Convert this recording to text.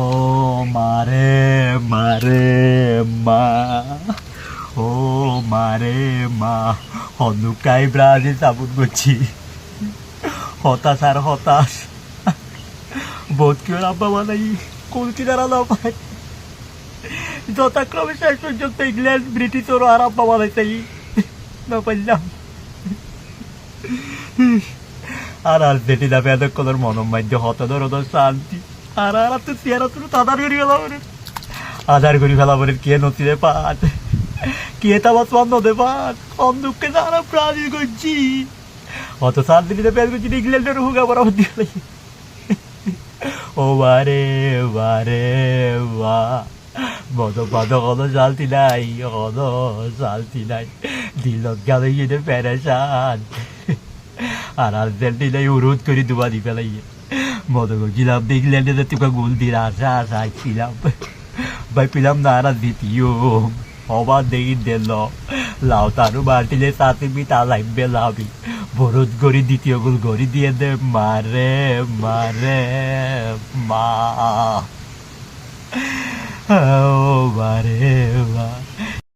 ও মারে মারে মা, ও মারে মা, হনুকাই ব্রাজিল সাবুন করছি, হতাশ আর হতাশ। বোধ কি ওর আব্বা বানাই কোন কিনারা না পায়, যথাক্রমে শেষ পর্যন্ত ইংল্যান্ড ব্রিটিশ ওর আর আব্বা বানাইতাই না পাইলাম। আর আর্জেন্টিনা এতক্ষণের মনের মধ্যে হতদর শান্তি, আর আর তো চেয়ারা তুলো আধার করি ফেলা বলে, আধার করি ফেলা বলে কে নথিরে পাঠ, কে তামাজ বন্ধ দে পাঠ, অন্ধুককে সারা ব্রাজিল করছি, অত আর্জেন্টিনা প্যাস করছি ইংল্যান্ডের হুগা বরাবর দিয়ে লাগি। ও বারে বারে বা, মদ পদ কোনো শান্তি নাই, কোনো শান্তি নাই, দিল গেল গিয়ে প্যারেশান। আর আর্জেন্টিনায় অনুরোধ করে দুবা দি ফেলাই মদ গেছিলাম ইংল্যান্ডে তোকে গোল দিয়ে আশা ছিলাম, ভাই পেলাম না আর দ্বিতীয় হবার দেখি দিল লাউতারু মার্টিনে সাথে মিটা লাগবে লাভি, বরুদ গড়ি দ্বিতীয় গোল গড়ি দিয়ে দে মারে মারে মা, ও মারে মা।